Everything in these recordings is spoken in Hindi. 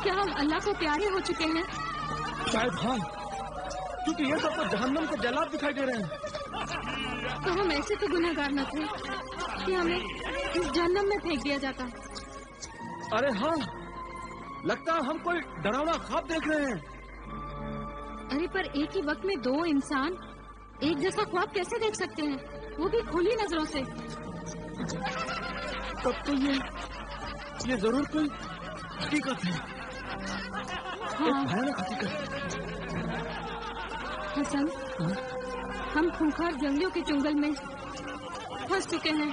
क्या हम अल्लाह को प्यारे हो चुके हैं? शायद हाँ, क्योंकि ये सब तो जहन्नम के जलाद दिखाई दे रहे हैं। तो हम ऐसे तो गुनहगार न थे कि हमें इस जहन्नम में फेंक दिया जाता। अरे हाँ, लगता है हम कोई डरावना ख्वाब देख रहे हैं। अरे पर एक ही वक्त में दो इंसान एक जैसा ख्वाब कैसे देख सकते हैं, वो भी खुली नजरों से? तब तो ये जरूर कोई हकीकत है। हाँ भयानक हकीकत। हसन, हम खूंखार जंगलियों के चुंगल में फंस चुके हैं।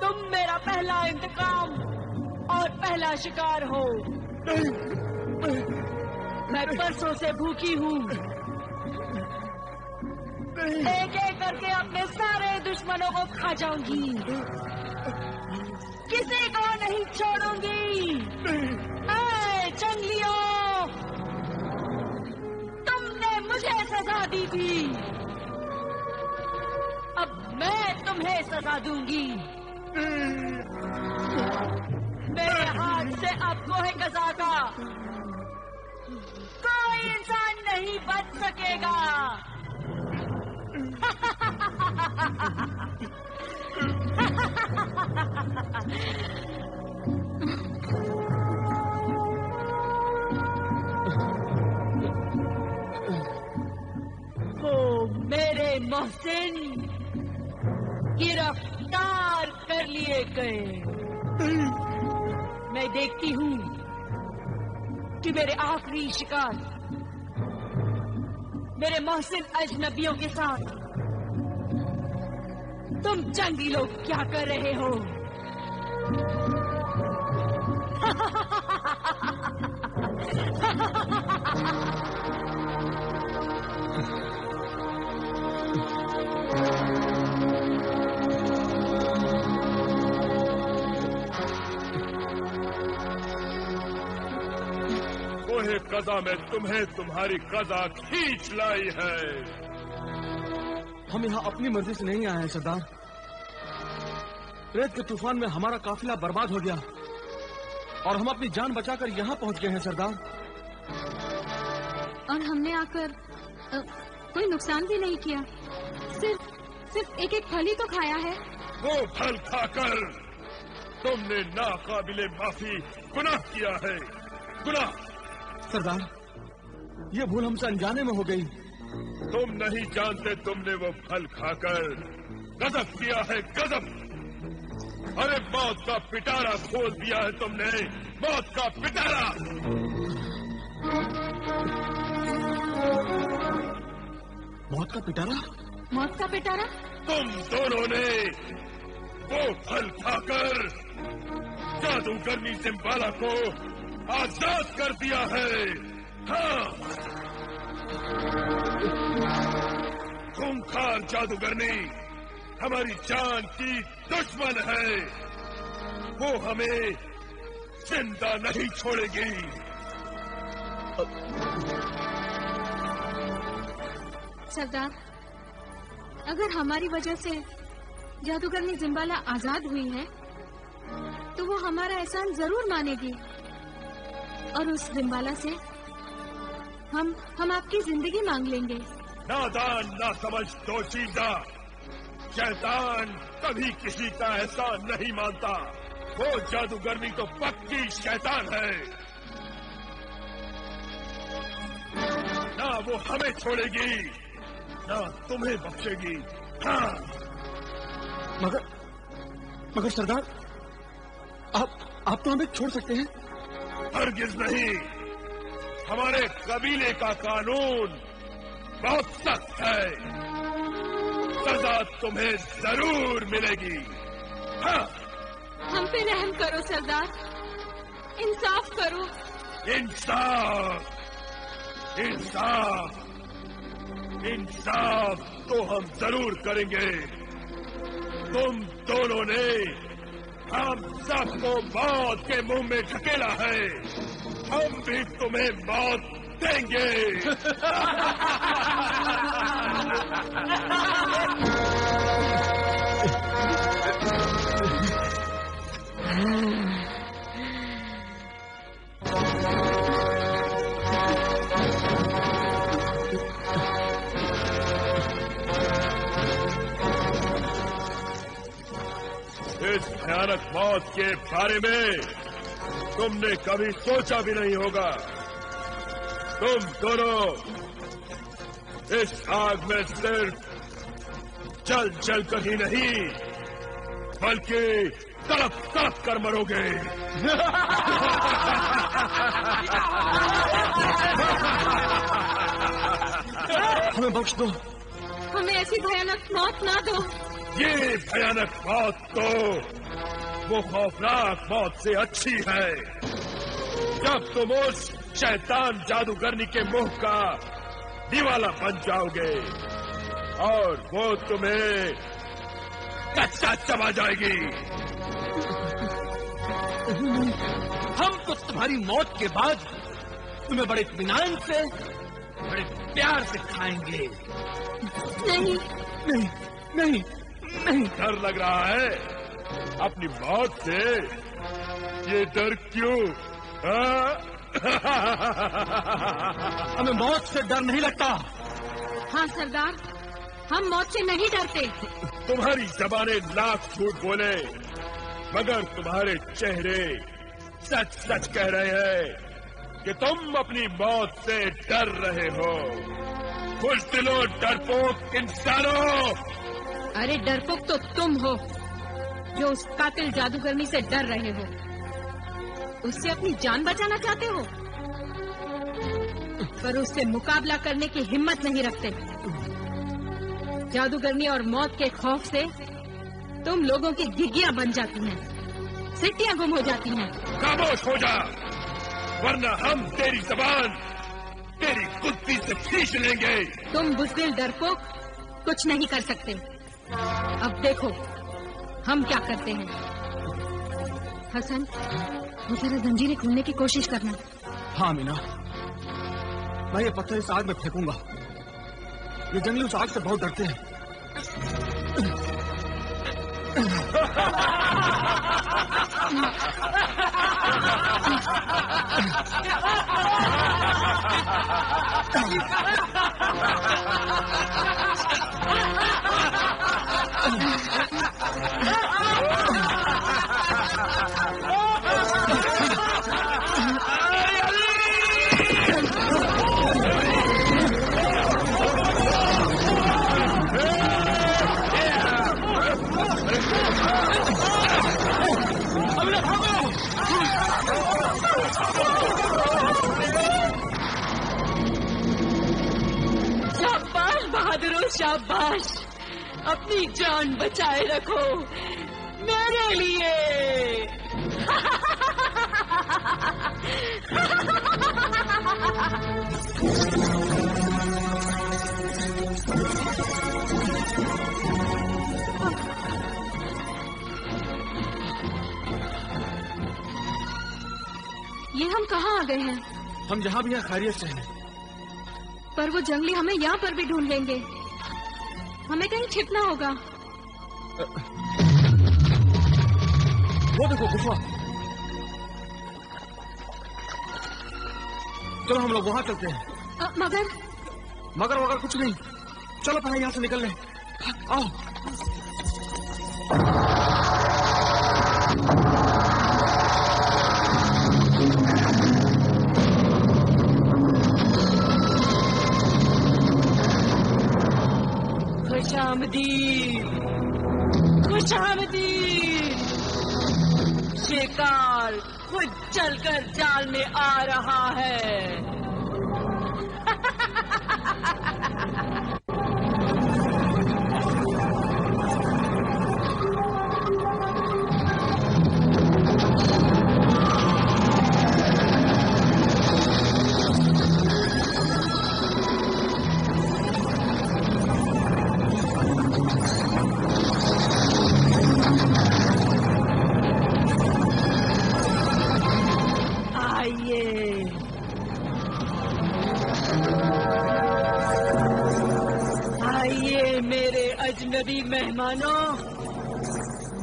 तुम मेरा पहला इंतकाम और पहला शिकार हो। मैं बरसों से भूखी हूँ। एक एक करके अपने सारे दुश्मनों को खा जाऊंगी, किसी को नहीं छोड़ूंगी। जंगलियों, तुमने मुझे सजा दी थी, अब मैं तुम्हें सजा दूंगी। मेरे हाथ से अब गोहे कज़ा का कोई इंसान नहीं बच सकेगा। ओ मेरे मोहसिन, गिरफ्तार कर लिए गए। मैं देखती हूँ कि मेरे आखिरी शिकार मेरे मोहसिन अजनबियों के साथ तुम जंगली लोग क्या कर रहे हो? गोहे कज़ा में तुम्हें तुम्हारी कज़ा खींच लाई है। हम यहाँ अपनी मर्जी से नहीं आए हैं सरदार। रेत के तूफान में हमारा काफिला बर्बाद हो गया और हम अपनी जान बचाकर यहाँ पहुँच गए हैं सरदार। और हमने आकर कोई नुकसान भी नहीं किया, सिर्फ एक एक फल ही तो खाया है। वो फल खाकर तुमने नाकाबिले माफी गुनाह किया है। गुनाह सरदार, ये भूल हमसे अनजाने में हो गई। तुम नहीं जानते तुमने वो फल खाकर गजब किया है, गजब। अरे मौत का पिटारा खोल दिया है तुमने, मौत का पिटारा। मौत का पिटारा? मौत का पिटारा? तुम दोनों ने वो फल खाकर जादूगरनी सिम्बाला को आजाद कर दिया है। हाँ, खूंखार जादूगरनी हमारी जान की दुश्मन है, वो हमें जिंदा नहीं छोड़ेगी। सरदार, अगर हमारी वजह से जादूगरनी जिम्बाला आजाद हुई है तो वो हमारा एहसान जरूर मानेगी और उस जिम्बाला से हम आपकी जिंदगी मांग लेंगे। नादान ना समझ दोशीदा, शैतान कभी किसी का एहसान नहीं मानता। वो जादूगरनी तो पक्की शैतान है, ना वो हमें छोड़ेगी ना तुम्हें बख्शेगी। हाँ। मगर सरदार, आप तो हमें छोड़ सकते हैं। हरगिज नहीं, हमारे कबीले का कानून बहुत सख्त है, सजा तुम्हें जरूर मिलेगी। हाँ। हम पे रहम करो सरदार, इंसाफ करो। इंसाफ, इंसाफ, इंसाफ तो हम जरूर करेंगे। तुम दोनों ने हम सबको मौत के मुंह में ढकेला है, हम भी तुम्हें मौत देंगे। इस भयानक मौत के बारे में तुमने कभी सोचा भी नहीं होगा। तुम दोनों इस आग में सिर्फ जल जल कर ही नहीं बल्कि तड़प तड़प कर मरोगे। हमें बख्श दो, हमें ऐसी भयानक मौत ना दो। ये भयानक मौत तो वो खौफनाक मौत से अच्छी है, जब तुम उस शैतान जादूगरनी के मुंह का दीवाला बन जाओगे और वो तुम्हें कच्चा चबा जाएगी। हम तो तुम्हारी मौत के बाद तुम्हें बड़े इत्मीनान से, बड़े प्यार से खाएंगे। नहीं नहीं नहीं नहीं। डर लग रहा है अपनी मौत से? ये डर क्यों? हमें मौत से डर नहीं लगता। हाँ सरदार, हम मौत से नहीं डरते। तुम्हारी जबानें लाख झूठ बोले मगर तुम्हारे चेहरे सच सच कह रहे हैं कि तुम अपनी मौत से डर रहे हो। बुज़दिलों, डरपोक इंसानों! अरे डरपोक तो तुम हो जो उस कातिल जादूगरनी से डर रहे हो, उससे अपनी जान बचाना चाहते हो पर उससे मुकाबला करने की हिम्मत नहीं रखते। जादूगरनी और मौत के खौफ से तुम लोगों की घिघियां बन जाती हैं, सीटियां गुम हो जाती हैं। खामोश हो जा, वरना हम तेरी जबान तेरी कुत्ती से खींच लेंगे। तुम बुज़दिल डरपोक कुछ नहीं कर सकते। अब देखो हम क्या करते हैं। हसन, वो जरा जंजीरें खोलने की कोशिश करना। हाँ मीना, मैं ये पत्थर इस आग में फेंकूंगा। ये जंगली उस आग से बहुत डरते हैं। शाबाश बहादुरों, शाबाश। अपनी जान बचाए रखो मेरे लिए। ये हम कहाँ आ गए हैं? हम जहाँ भी हैं खैरियत से हैं। पर वो जंगली हमें यहाँ पर भी ढूंढ लेंगे। हमें कहीं छिपना होगा। वो देखो गुफा। चलो हम लोग वहाँ चलते हैं। मगर वगर कुछ नहीं। चलो पहले यहाँ से निकल ले। आओ। खुशामदीद। शिकार खुद चलकर जाल में आ रहा है। अजनबी मेहमानों,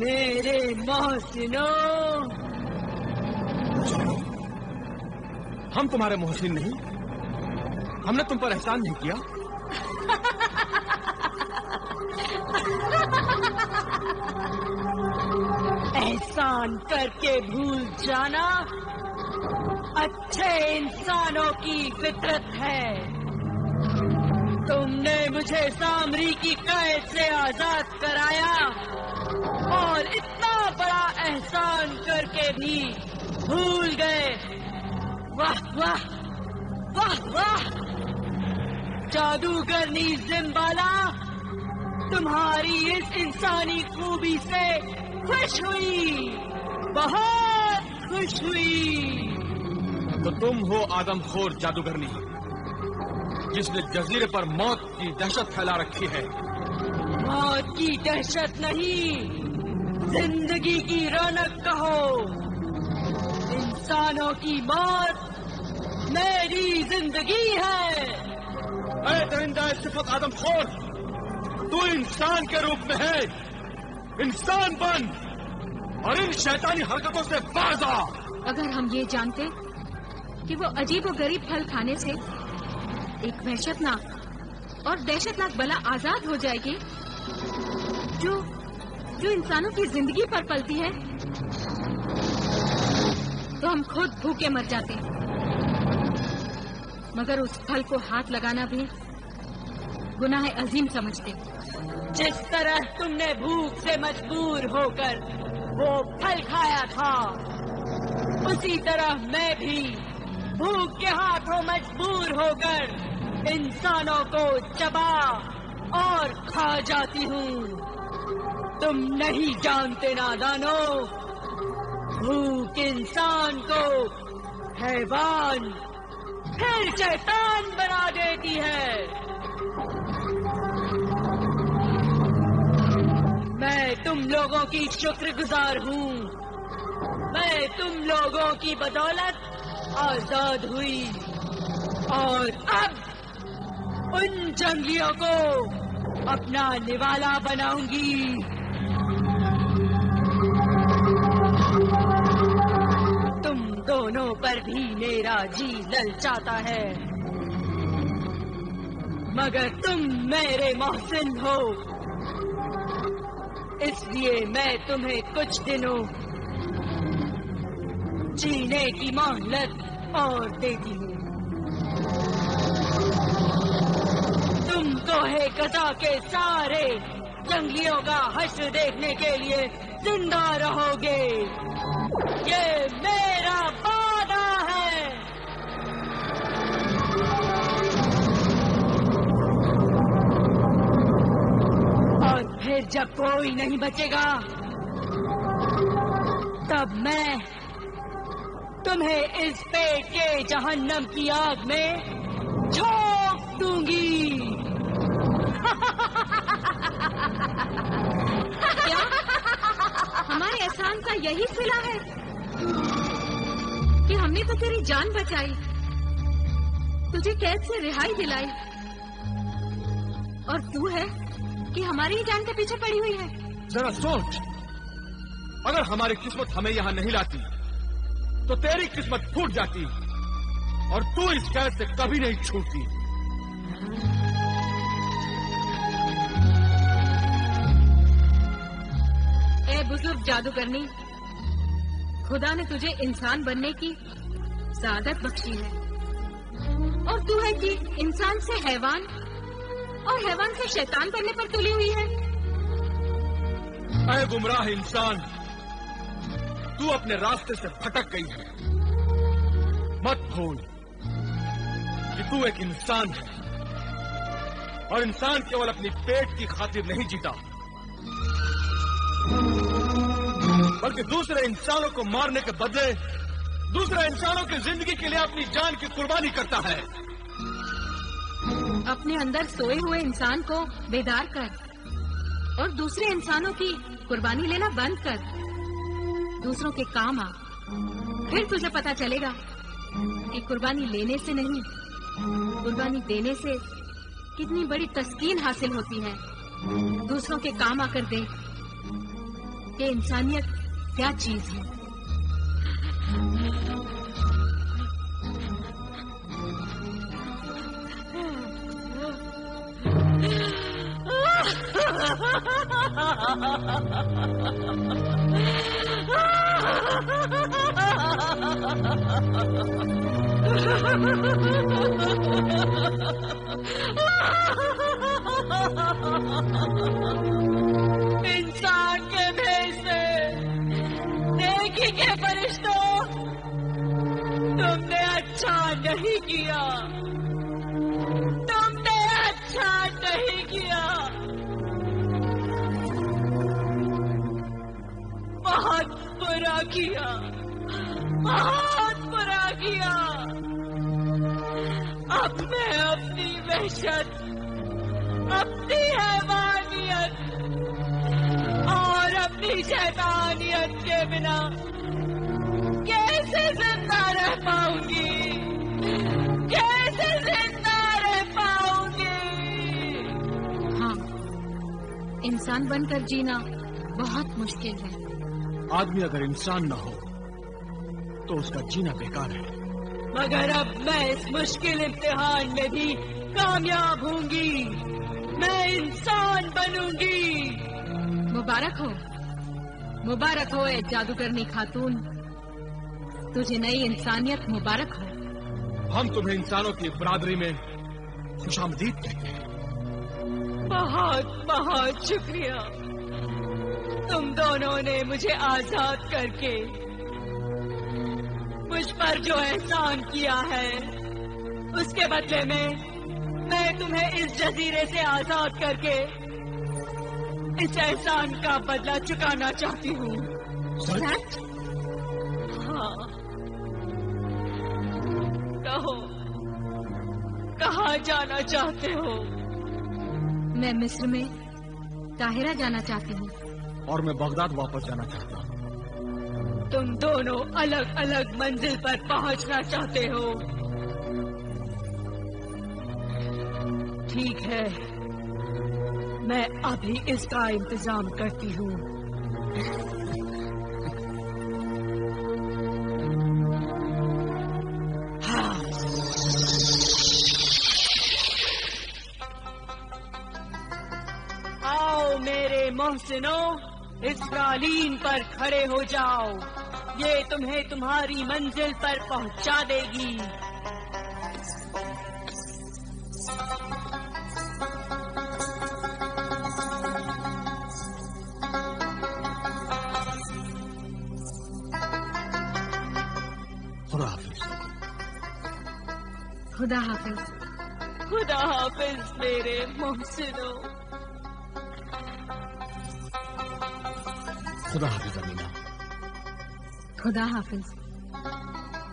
मेरे मोहसिनों। हम तुम्हारे मोहसिन नहीं। हमने तुम पर एहसान नहीं किया। एहसान करके भूल जाना अच्छे इंसानों की फितरत है। तुमने मुझे सामरी की कैद से आजाद कराया और इतना बड़ा एहसान करके भी भूल गए। वाह वाह वाह वाह। जादूगरनी जिम्बाला तुम्हारी इस इंसानी खूबी से खुश हुई, बहुत खुश हुई। तो तुम हो आदमखोर जादूगरनी, जिसने जजीरे पर मौत की दहशत फैला रखी है। मौत की दहशत नहीं, जिंदगी की रौनक कहो। इंसानों की मौत मेरी जिंदगी है। अरे दरिंदा सिफत आदमखोर, तू इंसान के रूप में है। इंसान बन और इन शैतानी हरकतों से बाज आ। अगर हम ये जानते कि वो अजीब और गरीब फल खाने से एक वहशतनाक और दहशतनाक बला आजाद हो जाएगी जो इंसानों की जिंदगी पर पलती है, तो हम खुद भूखे मर जाते। मगर उस फल को हाथ लगाना भी गुनाह अजीम समझते। जिस तरह तुमने भूख से मजबूर होकर वो फल खाया था, उसी तरह मैं भी भूख के हाथों मजबूर होकर इंसानों को चबा और खा जाती हूँ। तुम नहीं जानते नादानो, भूख इंसान को हैवान फिर शैतान बना देती है। मैं तुम लोगों की शुक्रगुजार हूँ। मैं तुम लोगों की बदौलत आजाद हुई और अब उन जंगलियों को अपना निवाला बनाऊंगी। तुम दोनों पर भी मेरा जी ललचाता है, मगर तुम मेरे मोहसिन हो, इसलिए मैं तुम्हें कुछ दिनों जीने की मोहलत और देती हूँ। तुम कोहे कज़ा के सारे जंगलियों का हश्र देखने के लिए जिंदा रहोगे, ये मेरा वादा है। और फिर जब कोई नहीं बचेगा, तब मैं तुम्हें इस पेट के जहन्नम की आग में झोंक दूंगी। क्या हमारे एहसान का यही सिला है? कि हमने तो तेरी जान बचाई, तुझे कैद से रिहाई दिलाई, और तू है कि हमारी ही जान के पीछे पड़ी हुई है। जरा सोच, अगर हमारी किस्मत हमें यहाँ नहीं लाती तो तेरी किस्मत फूट जाती और तू इस कैद से कभी नहीं छूटती। ए बुजुर्ग जादूगरनी, खुदा ने तुझे इंसान बनने की सादत बख्शी है, और तू है कि इंसान से हैवान और हैवान से शैतान बनने पर तुली हुई है। ऐ गुमराह इंसान, तू अपने रास्ते से भटक गई है। मत भूल कि तू एक इंसान है, और इंसान केवल अपनी पेट की खातिर नहीं जीता, बल्कि दूसरे इंसानों को मारने के बदले दूसरे इंसानों की जिंदगी के लिए अपनी जान की कुर्बानी करता है। अपने अंदर सोए हुए इंसान को बेदार कर और दूसरे इंसानों की कुर्बानी लेना बंद कर। दूसरों के काम आ, फिर तुझे पता चलेगा कि कुर्बानी लेने से नहीं, कुर्बानी देने से कितनी बड़ी तस्कीन हासिल होती है। दूसरों के काम आकर देख कि इंसानियत क्या चीज है। इंसान के भेष से नेकी के फरिश्तों, तुमने अच्छा नहीं किया, तुमने अच्छा नहीं किया। बहुत बुरा किया, बहुत बुरा किया। अब मैं अपनी वहशत, अपनी हैवानियत और अपनी शैतानियत के बिना कैसे जिंदा रह पाऊंगी, कैसे जिंदा रह पाऊंगी। हाँ, इंसान बनकर जीना बहुत मुश्किल है। आदमी अगर इंसान न हो तो उसका जीना बेकार है। मगर अब मैं इस मुश्किल इम्तिहान में भी कामयाब होंगी, मैं इंसान बनूंगी। मुबारक हो, मुबारक हो ए जादूगरनी खातून, तुझे नई इंसानियत मुबारक हो। हम तुम्हें इंसानों की बरादरी में खुशामदीद कहते हैं। बहुत बहुत शुक्रिया। तुम दोनों ने मुझे आजाद करके मुझ पर जो एहसान किया है, उसके बदले में मैं तुम्हें इस जजीरे से आजाद करके इस एहसान का बदला चुकाना चाहती हूँ। सच? हाँ, कहो, कहाँ जाना चाहते हो? मैं मिस्र में काहिरा जाना चाहती हूँ। और मैं बगदाद वापस जाना चाहता हूँ। तुम दोनों अलग अलग मंजिल पर पहुंचना चाहते हो। ठीक है, मैं अभी इसका इंतजाम करती हूँ। हाँ। आओ मेरे मोहसिनों, इस कालीन पर खड़े हो जाओ, ये तुम्हें तुम्हारी मंजिल पर पहुंचा देगी। खुदा हाफिज। खुदा हाफिज। खुदा हाफिज मेरे मोहसिनों। खुदा हाफिज अमीना। खुदा हाफिज।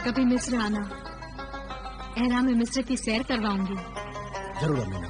कभी मिस्र आना, एहराम मिस्र की सैर करवाऊंगी। जरूर अमीना।